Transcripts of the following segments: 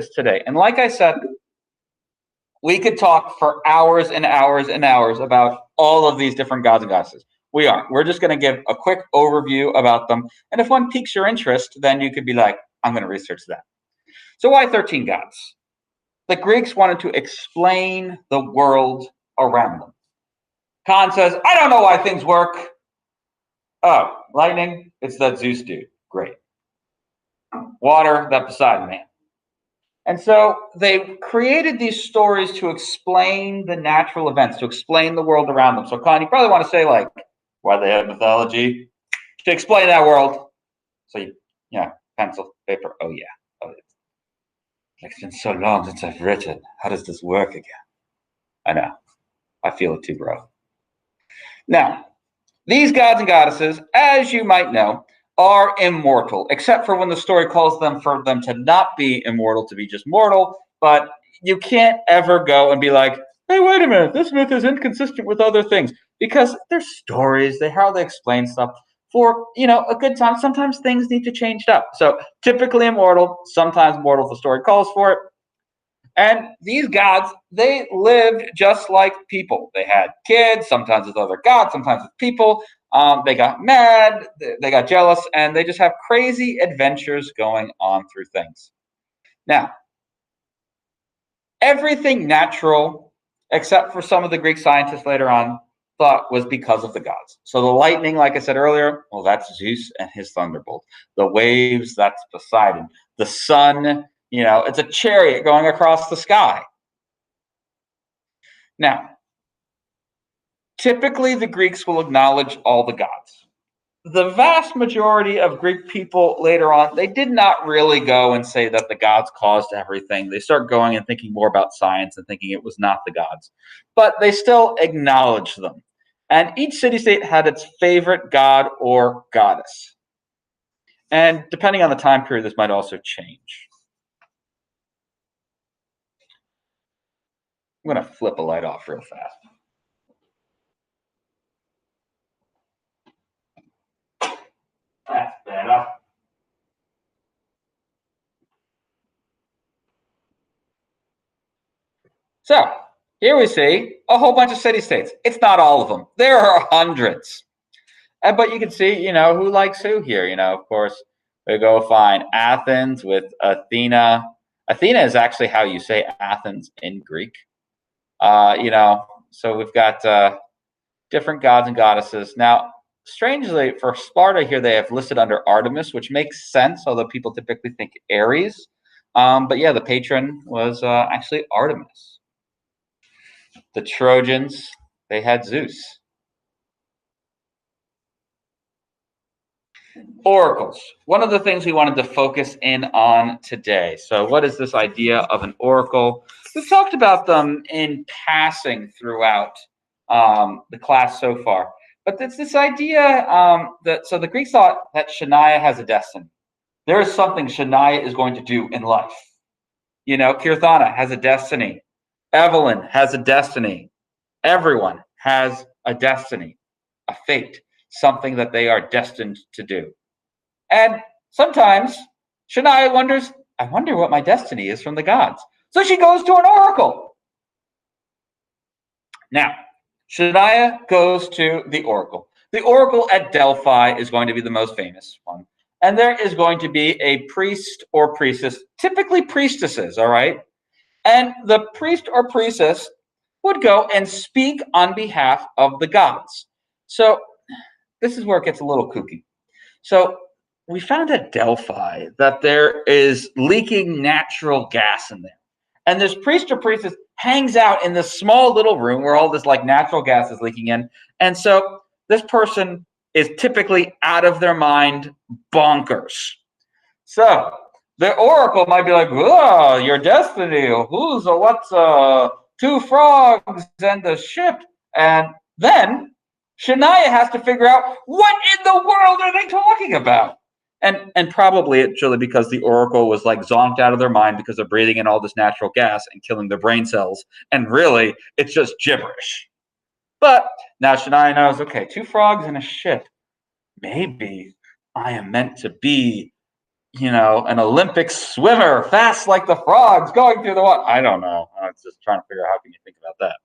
today. And like I said, we could talk for hours and hours and hours about all of these different gods and goddesses. We aren't. We're just going to give a quick overview about them. And if one piques your interest, then you could be like, I'm going to research that. So why 13 gods? The Greeks wanted to explain the world around them. Khan says, I don't know why things work. Oh, lightning, it's that Zeus dude. Great. Water, that Poseidon man. And so they created these stories to explain the natural events, to explain the world around them. So, Khan, you probably want to say, like, why they have mythology? To explain that world. So, pencil, paper. Oh, yeah. It's been so long since I've written. How does this work again? I know. I feel it too, bro. Now, these gods and goddesses, as you might know, are immortal, except for when the story calls them for them to not be immortal, to be just mortal. But you can't ever go and be like, hey, wait a minute, this myth is inconsistent with other things. Because they're stories, how they explain stuff. For, a good time, sometimes things need to change up. So typically immortal, sometimes mortal if the story calls for it. And these gods, they lived just like people. They had kids, sometimes with other gods, sometimes with people. They got mad, they got jealous, and they just have crazy adventures going on through things. Now, everything natural, except for some of the Greek scientists later on, thought was because of the gods. So the lightning, like I said earlier, well, that's Zeus and his thunderbolt. The waves, that's Poseidon. The sun, it's a chariot going across the sky. Now, typically the Greeks will acknowledge all the gods. The vast majority of Greek people later on, they did not really go and say that the gods caused everything. They start going and thinking more about science and thinking it was not the gods. But they still acknowledged them. And each city-state had its favorite god or goddess. And depending on the time period, this might also change. I'm going to flip a light off real fast. That's better. So, here we see a whole bunch of city-states. It's not all of them. There are hundreds. But you can see, who likes who here. Of course, we go find Athens with Athena. Athena is actually how you say Athens in Greek. So we've got different gods and goddesses. Now, strangely, for Sparta here, they have listed under Artemis, which makes sense, although people typically think Ares. But yeah, the patron was actually Artemis. The Trojans, they had Zeus. Oracles. One of the things we wanted to focus in on today. So what is this idea of an oracle? We've talked about them in passing throughout the class so far. But it's this idea so the Greeks thought that Shania has a destiny. There is something Shania is going to do in life. Kirthana has a destiny. Evelyn has a destiny. Everyone has a destiny, a fate, something that they are destined to do. And sometimes Shania wonders, I wonder what my destiny is from the gods. So she goes to an oracle. Now, Shania goes to the oracle. The oracle at Delphi is going to be the most famous one. And there is going to be a priest or priestess, typically priestesses, all right? And the priest or priestess would go and speak on behalf of the gods. So this is where it gets a little kooky. So we found at Delphi that there is leaking natural gas in there. And this priest or priestess hangs out in this small little room where all this natural gas is leaking in. And so this person is typically out of their mind, bonkers. So the oracle might be like, "Whoa, your destiny, what's 2 frogs and a ship?" And then Shania has to figure out, what in the world are they talking about? And probably it's really because the oracle was zonked out of their mind because they're breathing in all this natural gas and killing their brain cells. And really, it's just gibberish. But now Shania knows, okay, 2 frogs and a ship. Maybe I am meant to be an Olympic swimmer, fast like the frogs, going through the water. I don't know. I was just trying to figure out how can you think about that.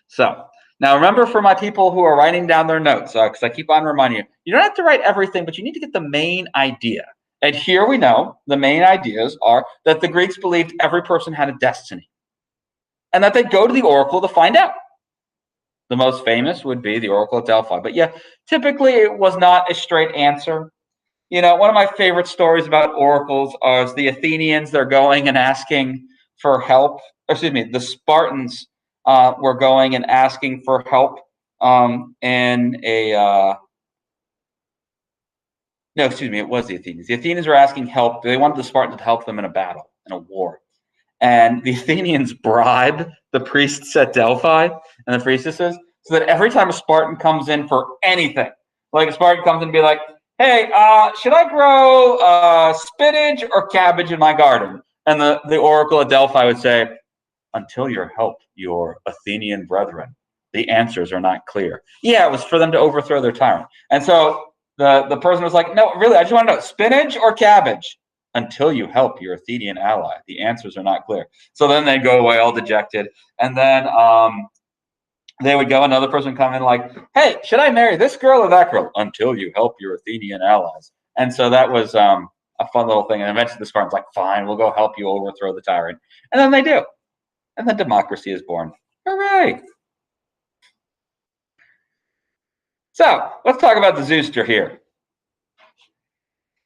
So now remember, for my people who are writing down their notes, because I keep on reminding you, you don't have to write everything, but you need to get the main idea. And here we know the main ideas are that the Greeks believed every person had a destiny and that they'd go to the oracle to find out. The most famous would be the Oracle at Delphi. But yeah, typically it was not a straight answer. One of my favorite stories about oracles is the Athenians. They're going and asking for help. Excuse me, the Spartans were going and asking for help in a. No, excuse me, it was the Athenians. The Athenians were asking help. They wanted the Spartans to help them in a battle, in a war. And the Athenians bribed the priests at Delphi and the priestesses so that every time a Spartan comes in for anything, like a Spartan comes in and be like, hey, should I grow spinach or cabbage in my garden? And the oracle at Delphi would say, until you help your Athenian brethren, the answers are not clear. Yeah, it was for them to overthrow their tyrant. And so the person was like, no, really, I just want to know, spinach or cabbage? Until you help your Athenian ally, the answers are not clear. So then they'd go away all dejected. And then they would go, another person come in like, hey, should I marry this girl or that girl? Until you help your Athenian allies. And so that was a fun little thing. And eventually the Spartans like, fine, we'll go help you overthrow the tyrant. And then they do. And then democracy is born. Hooray! So let's talk about the Zooster here.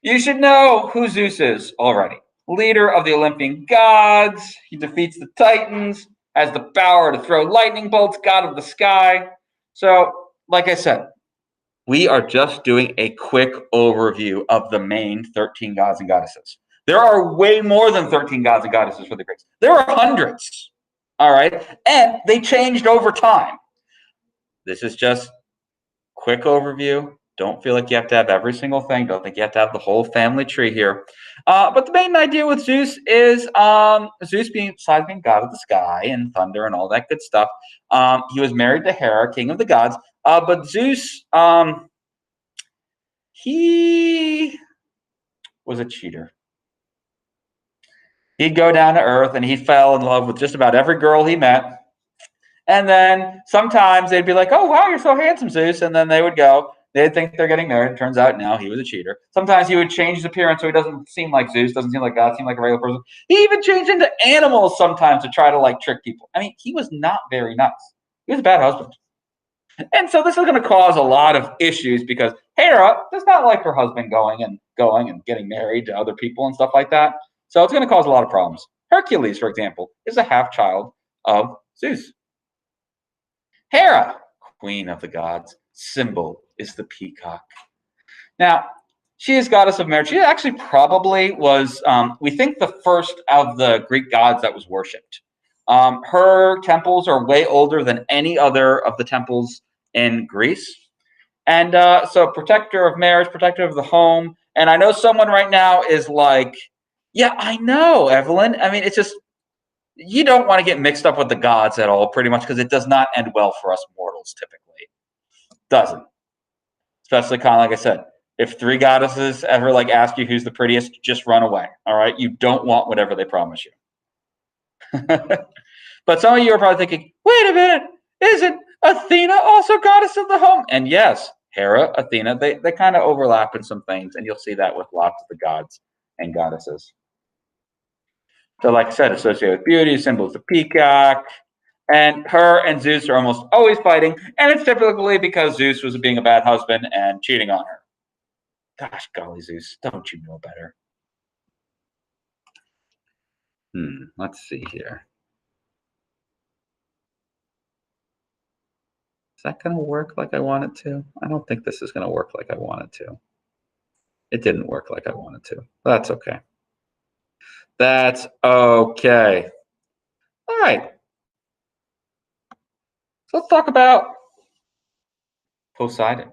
You should know who Zeus is already. Leader of the Olympian gods. He defeats the Titans, has the power to throw lightning bolts, god of the sky. So, like I said, we are just doing a quick overview of the main 13 gods and goddesses. There are way more than 13 gods and goddesses for the Greeks. There are hundreds, all right? And they changed over time. This is just quick overview. Don't feel like you have to have every single thing. Don't think you have to have the whole family tree here. But the main idea with Zeus is Zeus besides being god of the sky and thunder and all that good stuff, he was married to Hera, king of the gods. But Zeus, he was a cheater. He'd go down to earth and he fell in love with just about every girl he met. And then sometimes they'd be like, oh, wow, you're so handsome, Zeus. And then they would go. They'd think they're getting married. It turns out now he was a cheater. Sometimes he would change his appearance so he doesn't seem like Zeus, doesn't seem like God, seem like a regular person. He even changed into animals sometimes to try to trick people. I mean, he was not very nice. He was a bad husband. And so this is going to cause a lot of issues because Hera does not like her husband going and getting married to other people and stuff like that. So it's going to cause a lot of problems. Hercules, for example, is a half child of Zeus. Hera, queen of the gods, symbol is the peacock. Now, she is goddess of marriage. She actually probably was, we think, the first of the Greek gods that was worshipped. Her temples are way older than any other of the temples in Greece. And so protector of marriage, protector of the home. And I know someone right now is like, yeah, I know, Evelyn. I mean, it's just, you don't want to get mixed up with the gods at all, pretty much, because it does not end well for us mortals, typically. Doesn't. Especially kind of like I said, if three goddesses ever ask you who's the prettiest, just run away. All right? You don't want whatever they promise you. But some of you are probably thinking, wait a minute, isn't Athena also goddess of the home? And yes, Hera, Athena, they kind of overlap in some things, and you'll see that with lots of the gods and goddesses. So like I said, associated with beauty, symbol of the peacock, and her and Zeus are almost always fighting, and it's typically because Zeus was being a bad husband and cheating on her. Gosh, golly, Zeus, don't you know better? Let's see here. Is that going to work like I want it to? I don't think this is going to work like I want it to. It didn't work like I wanted to. That's okay. That's okay. All right. So let's talk about Poseidon.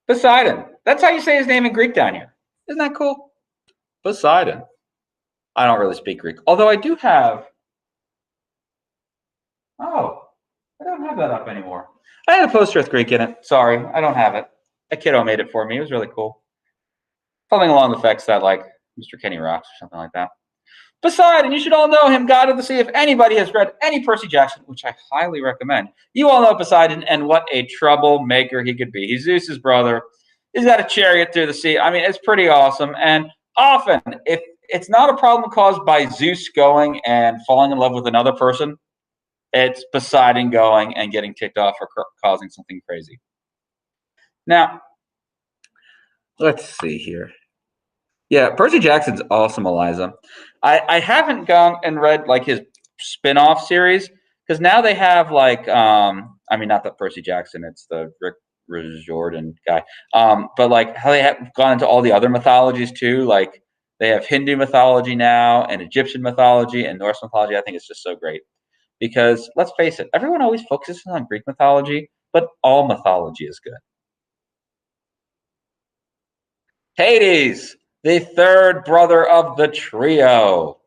Poseidon. That's how you say his name in Greek down here. Isn't that cool? Poseidon. I don't really speak Greek, although I do have. Oh, I don't have that up anymore. I had a poster with Greek in it. Sorry, I don't have it. A kiddo made it for me. It was really cool. something along the effects that like Mr. Kenny Rocks or something like that. Poseidon, you should all know him, god of the sea. If anybody has read any Percy Jackson, which I highly recommend, you all know Poseidon and what a troublemaker he could be. He's Zeus's brother. He's got a chariot through the sea. I mean, it's pretty awesome. And often, if it's not a problem caused by Zeus going and falling in love with another person, it's Poseidon going and getting ticked off for causing something crazy. Now, let's see here. Yeah, Percy Jackson's awesome, Eliza. I haven't gone and read like his spin-off series because now they have like I mean not the Percy Jackson, it's the Rick Riordan guy. But like how they have gone into all the other mythologies too. Like they have Hindu mythology now and Egyptian mythology and Norse mythology. I think it's just so great. Because let's face it, everyone always focuses on Greek mythology, but all mythology is good. Hades, the third brother of the trio,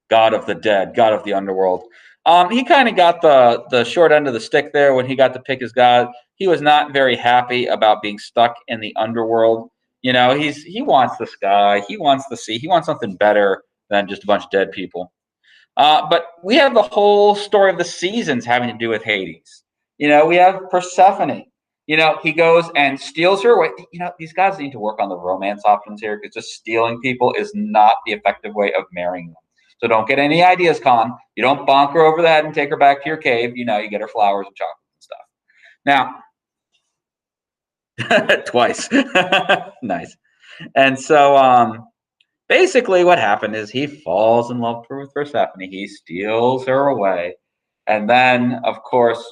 god of the dead, god of the underworld. He kind of got the short end of the stick there when he got to pick his god. He was not very happy about being stuck in the underworld. You know, he wants the sky, he wants the sea, he wants something better than just a bunch of dead people. But we have the whole story of the seasons having to do with Hades. You know, we have Persephone. You know, he goes and steals her away. You know, these guys need to work on the romance options here because just stealing people is not the effective way of marrying them. So don't get any ideas, Colin. You don't bonk her over the head and take her back to your cave. You know, you get her flowers and chocolate and stuff. Now, twice. Nice. And so, basically, what happened is he falls in love with Persephone. He steals her away. And then, of course,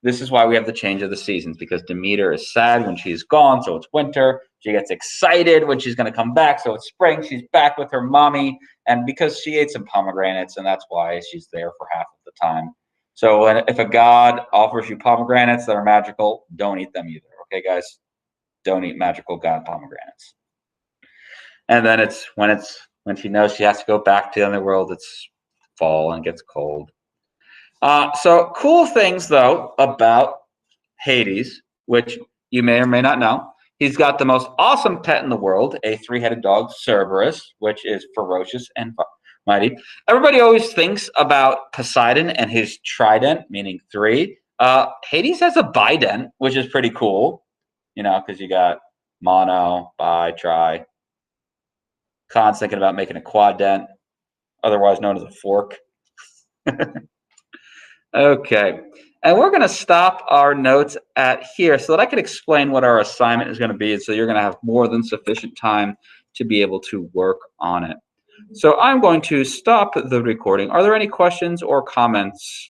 this is why we have the change of the seasons, because Demeter is sad when she's gone, so it's winter. She gets excited when she's going to come back, so it's spring. She's back with her mommy, and because she ate some pomegranates, and that's why she's there for half of the time. So if a god offers you pomegranates that are magical, don't eat them either. Okay, guys? Don't eat magical god pomegranates. And then it's when she knows she has to go back to the underworld, it's fall and gets cold. So cool things though about Hades, which you may or may not know. He's got the most awesome pet in the world, a three-headed dog, Cerberus, which is ferocious and mighty. Everybody always thinks about Poseidon and his trident, meaning three. Hades has a bident, which is pretty cool, you know, because you got mono, bi, tri. Khan's thinking about making a quad dent, otherwise known as a fork. Okay, and we're going to stop our notes at here so that I can explain what our assignment is going to be, so you're going to have more than sufficient time to be able to work on it. So I'm going to stop the recording. Are there any questions or comments